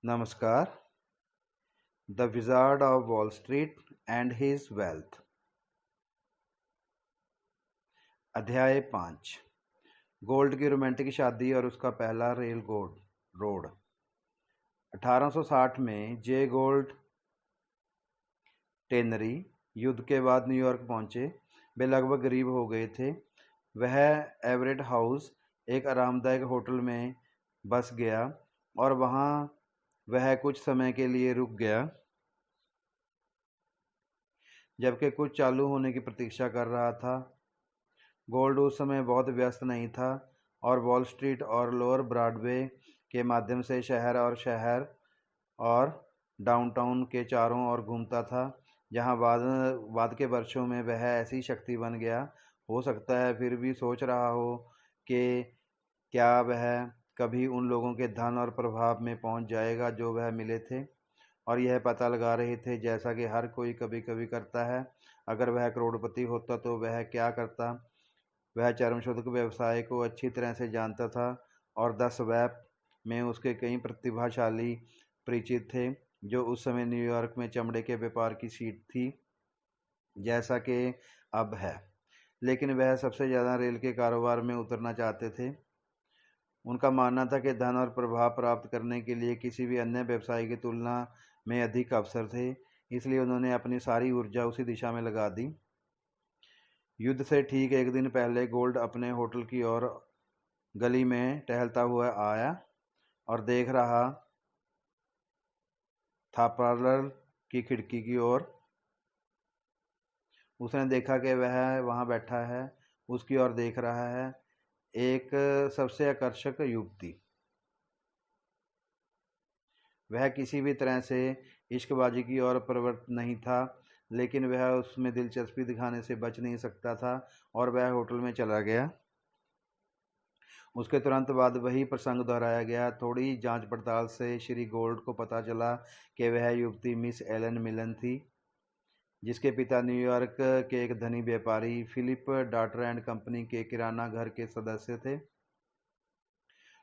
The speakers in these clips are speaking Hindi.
नमस्कार। The wizard of wall street and his wealth. अध्याय 5। गोल्ड की रोमांटिक शादी और उसका पहला रेल रोड। 1860 में जे गोल्ड टेनरी युद्ध के बाद न्यूयॉर्क पहुंचे। वे लगभग गरीब हो गए थे। वह एवरेट हाउस, एक आरामदायक होटल में बस गया और वहां वह कुछ समय के लिए रुक गया, जबकि कुछ चालू होने की प्रतीक्षा कर रहा था। गोल्ड उस समय बहुत व्यस्त नहीं था और वॉल स्ट्रीट और लोअर ब्रॉडवे के माध्यम से शहर और डाउनटाउन के चारों ओर घूमता था, जहां बाद के वर्षों में वह ऐसी शक्ति बन गया। हो सकता है फिर भी सोच रहा हो कि क्या वह कभी उन लोगों के धन और प्रभाव में पहुंच जाएगा जो वह मिले थे, और यह पता लगा रहे थे, जैसा कि हर कोई कभी कभी करता है, अगर वह करोड़पति होता तो वह क्या करता। वह चर्मशोधक व्यवसाय को अच्छी तरह से जानता था और द स्वैप में उसके कई प्रतिभाशाली परिचित थे, जो उस समय न्यूयॉर्क में चमड़े के व्यापार की सीट थी, जैसा कि अब है। लेकिन वह सबसे ज़्यादा रेल के कारोबार में उतरना चाहते थे। उनका मानना था कि धन और प्रभाव प्राप्त करने के लिए किसी भी अन्य व्यवसाय की तुलना में अधिक अवसर थे, इसलिए उन्होंने अपनी सारी ऊर्जा उसी दिशा में लगा दी। युद्ध से ठीक एक दिन पहले गोल्ड अपने होटल की ओर गली में टहलता हुआ आया और देख रहा था पार्लर की खिड़की की ओर। उसने देखा कि वह वहां बैठा है, उसकी ओर देख रहा है, एक सबसे आकर्षक युवती। वह किसी भी तरह से इश्कबाजी की ओर प्रवृत्त नहीं था, लेकिन वह उसमें दिलचस्पी दिखाने से बच नहीं सकता था और वह होटल में चला गया। उसके तुरंत बाद वही प्रसंग दोहराया गया। थोड़ी जांच पड़ताल से श्री गोल्ड को पता चला कि वह युवती मिस एलन मिलन थी, जिसके पिता न्यूयॉर्क के एक धनी व्यापारी फिलिप डॉटर एंड कंपनी के किराना घर के सदस्य थे।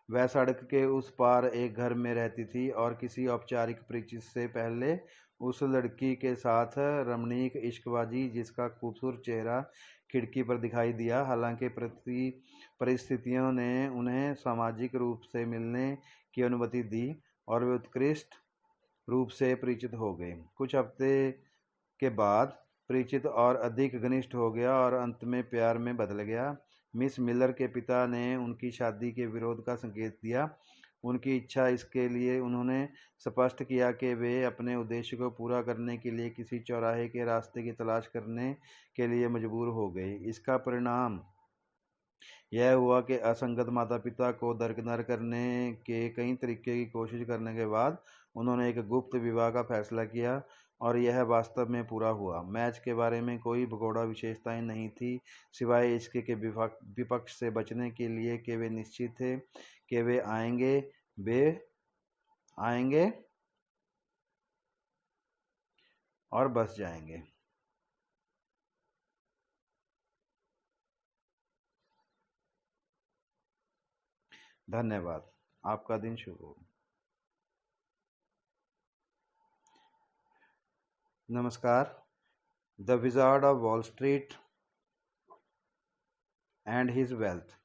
वह सड़क के उस पार एक घर में रहती थी और किसी औपचारिक परिचित से पहले उस लड़की के साथ रमणीक इश्कबाजी, जिसका खूबसूरत चेहरा खिड़की पर दिखाई दिया। हालांकि परिस्थितियों ने उन्हें सामाजिक रूप से मिलने की अनुमति दी और वे उत्कृष्ट रूप से परिचित हो गए। कुछ हफ्ते के बाद परिचित और अधिक घनिष्ठ हो गया और अंत में प्यार में बदल गया। मिस मिलर के पिता ने उनकी शादी के विरोध का संकेत दिया। उनकी इच्छा इसके लिए उन्होंने स्पष्ट किया कि वे अपने उद्देश्य को पूरा करने के लिए किसी चौराहे के रास्ते की तलाश करने के लिए मजबूर हो गए। इसका परिणाम यह हुआ कि असंगत माता पिता को दरकिनार करने के कई तरीके की कोशिश करने के बाद उन्होंने एक गुप्त विवाह का फैसला किया और यह वास्तव में पूरा हुआ। मैच के बारे में कोई भगोड़ा विशेषताएं नहीं थी, सिवाय इसके के विपक्ष से बचने के लिए कि वे निश्चित थे कि वे आएंगे और बस जाएंगे। धन्यवाद। आपका दिन शुभ हो। नमस्कार। The wizard of wall street and his wealth.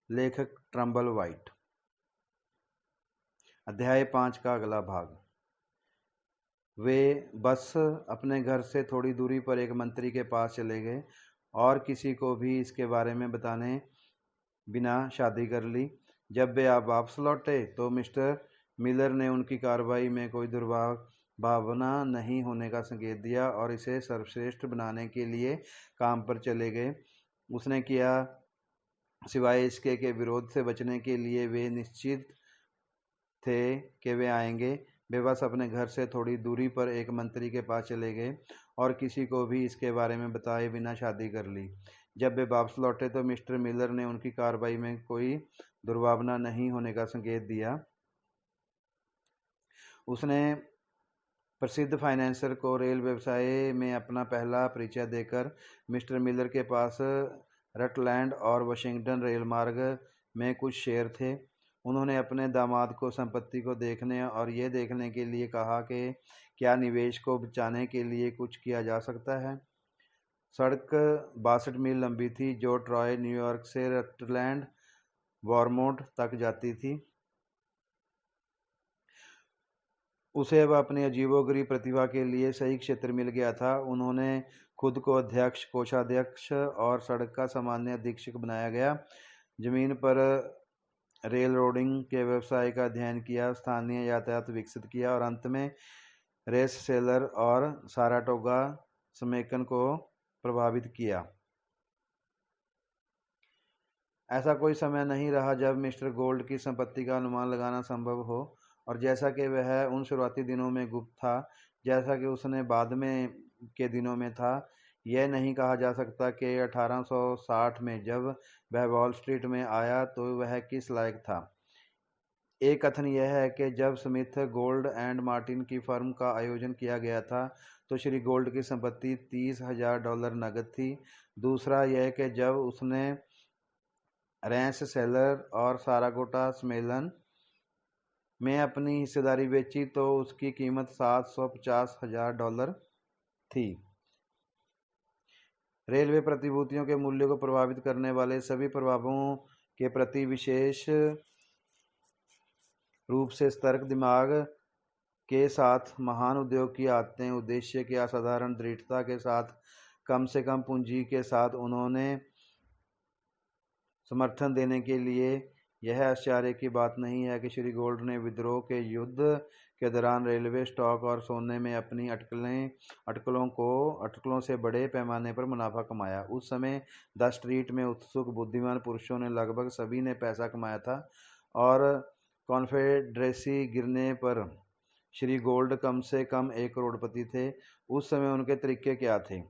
लेखक ट्रम्बल वाइट। अध्याय 5 का अगला भाग। वे बस अपने घर से थोड़ी दूरी पर एक मंत्री के पास चले गए और किसी को भी इसके बारे में बताने बिना शादी कर ली। जब वे आप वापस लौटे तो मिस्टर मिलर ने उनकी कार्रवाई में कोई दुर्भावना नहीं होने का संकेत दिया और इसे सर्वश्रेष्ठ बनाने के लिए काम पर चले गए। उसने किया, सिवाय इसके के विरोध से बचने के लिए वे निश्चित थे कि वे आएंगे। वे बस अपने घर से थोड़ी दूरी पर एक मंत्री के पास चले गए और किसी को भी इसके बारे में बताए बिना शादी कर ली। जब वे वापस लौटे तो मिस्टर मिलर ने उनकी कार्रवाई में कोई दुर्भावना नहीं होने का संकेत दिया। उसने प्रसिद्ध फाइनेंसर को रेल व्यवसाय में अपना पहला परिचय देकर मिस्टर मिलर के पास रटलैंड और वाशिंगटन रेल मार्ग में कुछ शेयर थे। उन्होंने अपने दामाद को संपत्ति को देखने और यह देखने के लिए कहा कि क्या निवेश को बचाने के लिए कुछ किया जा सकता है। सड़क 62 मील लंबी थी जो ट्रॉय, न्यूयॉर्क से रटलैंड, वॉरमोंट तक जाती थी। उसे अब अपनी अजीबोगरीब प्रतिभा के लिए सही क्षेत्र मिल गया था। उन्होंने खुद को अध्यक्ष, कोषाध्यक्ष और सड़क का सामान्य अधीक्षक बनाया गया। जमीन पर रेल रोडिंग के व्यवसाय का अध्ययन किया, स्थानीय यातायात विकसित किया और अंत में रेस सेलर और साराटोगा समेकन को प्रभावित किया। ऐसा कोई समय नहीं रहा जब मिस्टर गोल्ड की संपत्ति का अनुमान लगाना संभव हो, और जैसा कि वह उन शुरुआती दिनों में गुप्त था, जैसा कि उसने बाद में के दिनों में था, यह नहीं कहा जा सकता कि 1860 में जब वह वॉल स्ट्रीट में आया तो वह किस लायक था। एक कथन यह है कि जब स्मिथ, गोल्ड एंड मार्टिन की फर्म का आयोजन किया गया था तो श्री गोल्ड की संपत्ति $30,000 नकद थी। दूसरा यह कि जब उसने रैंस सेलर और साराटोगा सम्मेलन में अपनी हिस्सेदारी बेची तो उसकी कीमत $750,000 थी। रेलवे प्रतिभूतियों के मूल्य को प्रभावित करने वाले सभी प्रभावों के प्रति विशेष रूप से सतर्क दिमाग के साथ महान उद्योग की आदतें, उद्देश्य की असाधारण दृढ़ता के साथ, कम से कम पूंजी के साथ उन्होंने समर्थन देने के लिए, यह आश्चर्य की बात नहीं है कि श्री गोल्ड ने विद्रोह के युद्ध के दौरान रेलवे स्टॉक और सोने में अपनी अटकलों से बड़े पैमाने पर मुनाफा कमाया। उस समय द स्ट्रीट में उत्सुक बुद्धिमान पुरुषों ने लगभग सभी ने पैसा कमाया था और कॉन्फेडरेसी गिरने पर श्री गोल्ड कम से कम 1 करोड़पति थे। उस समय उनके तरीके क्या थे,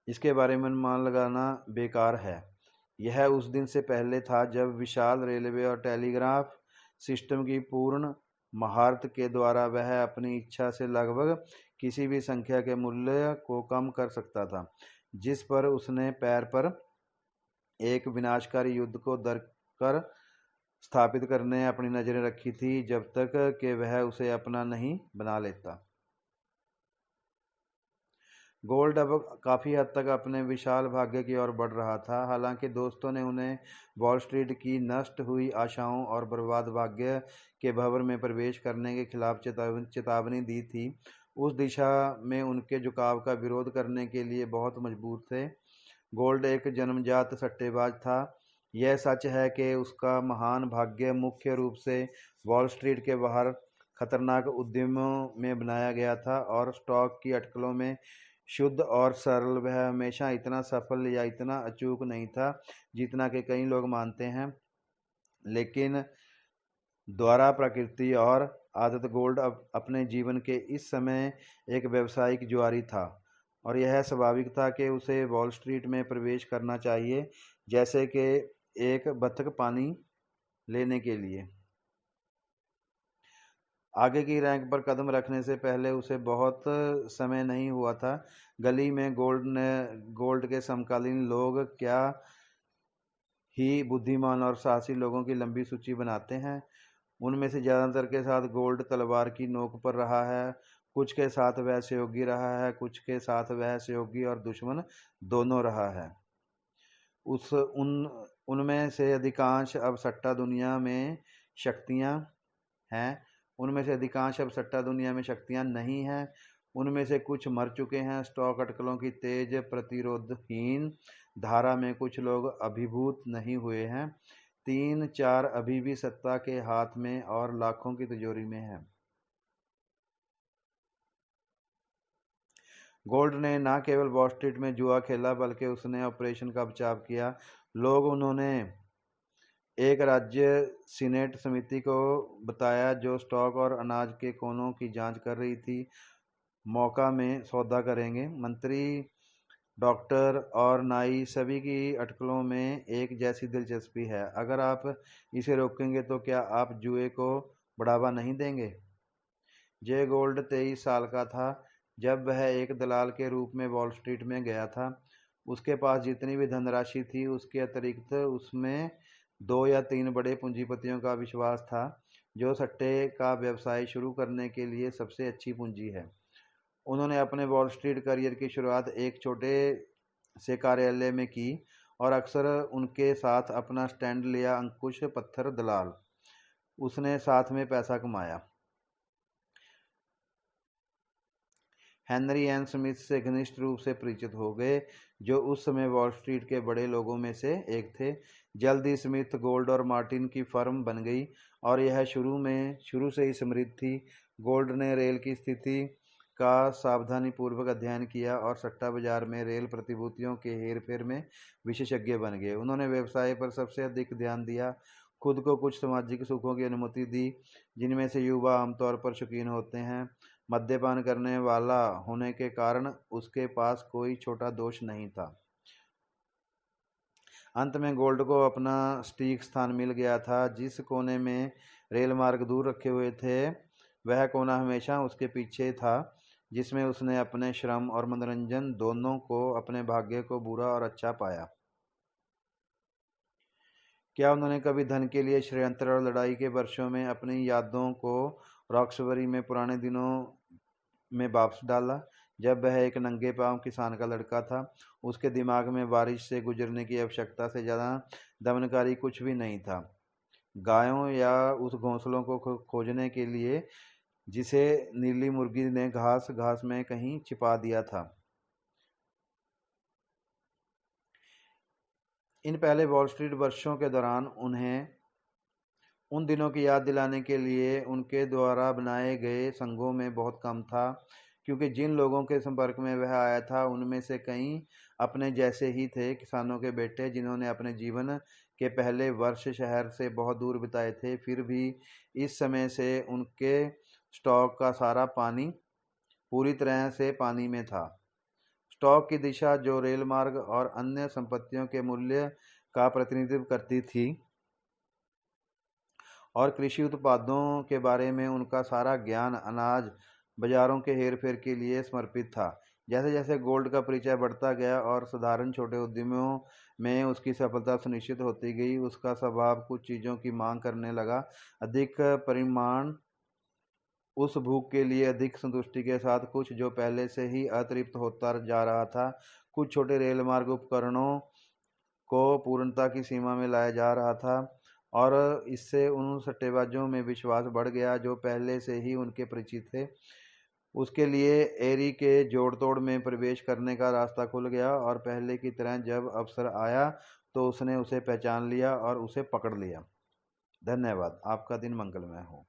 इसके बारे में अनुमान लगाना बेकार है। यह उस दिन से पहले था जब विशाल रेलवे और टेलीग्राफ सिस्टम की पूर्ण महारत के द्वारा वह अपनी इच्छा से लगभग किसी भी संख्या के मूल्य को कम कर सकता था जिस पर उसने पैर पर एक विनाशकारी युद्ध को दरकर स्थापित करने अपनी नजरें रखी थी, जब तक कि वह उसे अपना नहीं बना लेता। गोल्ड अब काफ़ी हद तक अपने विशाल भाग्य की ओर बढ़ रहा था। हालांकि दोस्तों ने उन्हें वॉल स्ट्रीट की नष्ट हुई आशाओं और बर्बाद भाग्य के भंवर में प्रवेश करने के खिलाफ चेतावनी दी थी, उस दिशा में उनके झुकाव का विरोध करने के लिए बहुत मजबूर थे। गोल्ड एक जन्मजात सट्टेबाज था। यह सच है कि उसका महान भाग्य मुख्य रूप से वॉल स्ट्रीट के बाहर खतरनाक उद्यमों में बनाया गया था और स्टॉक की अटकलों में शुद्ध और सरल वह हमेशा इतना सफल या इतना अचूक नहीं था जितना कि कई लोग मानते हैं। लेकिन द्वारा प्रकृति और आदत गोल्ड अपने जीवन के इस समय एक व्यावसायिक जुआरी था और यह स्वाभाविक था कि उसे वॉल स्ट्रीट में प्रवेश करना चाहिए जैसे कि एक बत्तख पानी लेने के लिए। आगे की रैंक पर कदम रखने से पहले उसे बहुत समय नहीं हुआ था। गली में गोल्ड के समकालीन लोग क्या ही बुद्धिमान और साहसी लोगों की लंबी सूची बनाते हैं। उनमें से ज़्यादातर के साथ गोल्ड तलवार की नोक पर रहा है। कुछ के साथ वह सहयोगी रहा है, कुछ के साथ वह सहयोगी और दुश्मन दोनों रहा है। उनमें से अधिकांश अब सट्टा दुनिया में शक्तियाँ हैं। उनमें से अधिकांश अब सट्टा दुनिया में शक्तियाँ नहीं हैं। उनमें से कुछ मर चुके हैं। स्टॉक अटकलों की तेज प्रतिरोधहीन धारा में कुछ लोग अभिभूत नहीं हुए हैं। 3-4 अभी भी सत्ता के हाथ में और लाखों की तिजोरी में हैं। गोल्ड ने न केवल वॉल स्ट्रीट में जुआ खेला बल्कि उसने ऑपरेशन का बचाव किया। उन्होंने एक राज्य सीनेट समिति को बताया जो स्टॉक और अनाज के कोनों की जांच कर रही थी। मौका में सौदा करेंगे। मंत्री, डॉक्टर और नाई सभी की अटकलों में एक जैसी दिलचस्पी है। अगर आप इसे रोकेंगे तो क्या आप जुए को बढ़ावा नहीं देंगे? जे गोल्ड 23 साल का था जब वह एक दलाल के रूप में वॉल स्ट्रीट में गया था। उसके पास जितनी भी धनराशि थी उसके अतिरिक्त उसमें 2 या 3 बड़े पूंजीपतियों का विश्वास था जो सट्टे का व्यवसाय शुरू करने के लिए सबसे अच्छी पूंजी है। उन्होंने अपने वॉल स्ट्रीट करियर की शुरुआत एक छोटे से कार्यालय में की और अक्सर उनके साथ अपना स्टैंड लिया अंकुश पत्थर दलाल। उसने साथ में पैसा कमाया। हेनरी एन स्मिथ से घनिष्ठ रूप से परिचित हो गए, जो उस समय वॉल स्ट्रीट के बड़े लोगों में से एक थे। जल्द ही स्मिथ गोल्ड और मार्टिन की फर्म बन गई और यह शुरू से ही समृद्ध थी। गोल्ड ने रेल की स्थिति का सावधानीपूर्वक अध्ययन किया और सट्टा बाजार में रेल प्रतिभूतियों के हेरफेर में विशेषज्ञ बन गए। उन्होंने व्यवसाय पर सबसे अधिक ध्यान दिया, खुद को कुछ सामाजिक सुखों की अनुमति दी जिनमें से युवा आमतौर पर शौकीन होते हैं। मद्यपान करने वाला होने के कारण उसके पास कोई छोटा दोष नहीं था। अंत में गोल्ड को अपना सटीक स्थान मिल गया था। जिस कोने में रेल मार्ग दूर रखे हुए थे, वह कोना हमेशा उसके पीछे था, जिसमें उसने अपने श्रम और मनोरंजन दोनों को, अपने भाग्य को बुरा और अच्छा पाया। क्या उन्होंने कभी धन के लिए षड्यंत्र और लड़ाई के वर्षों में अपनी यादों को रॉक्सबरी में पुराने दिनों में वापस डाला, जब वह एक नंगे पांव किसान का लड़का था? उसके दिमाग में बारिश से गुजरने की आवश्यकता से ज़्यादा दमनकारी कुछ भी नहीं था, गायों या उस घोंसलों को खोजने के लिए जिसे नीली मुर्गी ने घास घास में कहीं छिपा दिया था। इन पहले वॉल स्ट्रीट वर्षों के दौरान उन्हें उन दिनों की याद दिलाने के लिए उनके द्वारा बनाए गए संघों में बहुत कम था, क्योंकि जिन लोगों के संपर्क में वह आया था उनमें से कई अपने जैसे ही थे, किसानों के बेटे जिन्होंने अपने जीवन के पहले वर्ष शहर से बहुत दूर बिताए थे। फिर भी इस समय से उनके स्टॉक का सारा पानी पूरी तरह से पानी में था। स्टॉक की दिशा जो रेल मार्ग और अन्य संपत्तियों के मूल्य का प्रतिनिधित्व करती थी और कृषि उत्पादों के बारे में उनका सारा ज्ञान अनाज बाजारों के हेरफेर के लिए समर्पित था। जैसे जैसे गोल्ड का परिचय बढ़ता गया और साधारण छोटे उद्यमों में उसकी सफलता सुनिश्चित होती गई, उसका स्वभाव कुछ चीज़ों की मांग करने लगा। अधिक परिमाण उस भूख के लिए अधिक संतुष्टि के साथ कुछ जो पहले से ही अतृप्त होता जा रहा था। कुछ छोटे रेल मार्ग उपकरणों को पूर्णता की सीमा में लाया जा रहा था और इससे उन सट्टेबाजों में विश्वास बढ़ गया जो पहले से ही उनके परिचित थे। उसके लिए एरी के जोड़ तोड़ में प्रवेश करने का रास्ता खुल गया और पहले की तरह जब अवसर आया तो उसने उसे पहचान लिया और उसे पकड़ लिया। धन्यवाद। आपका दिन मंगलमय हो।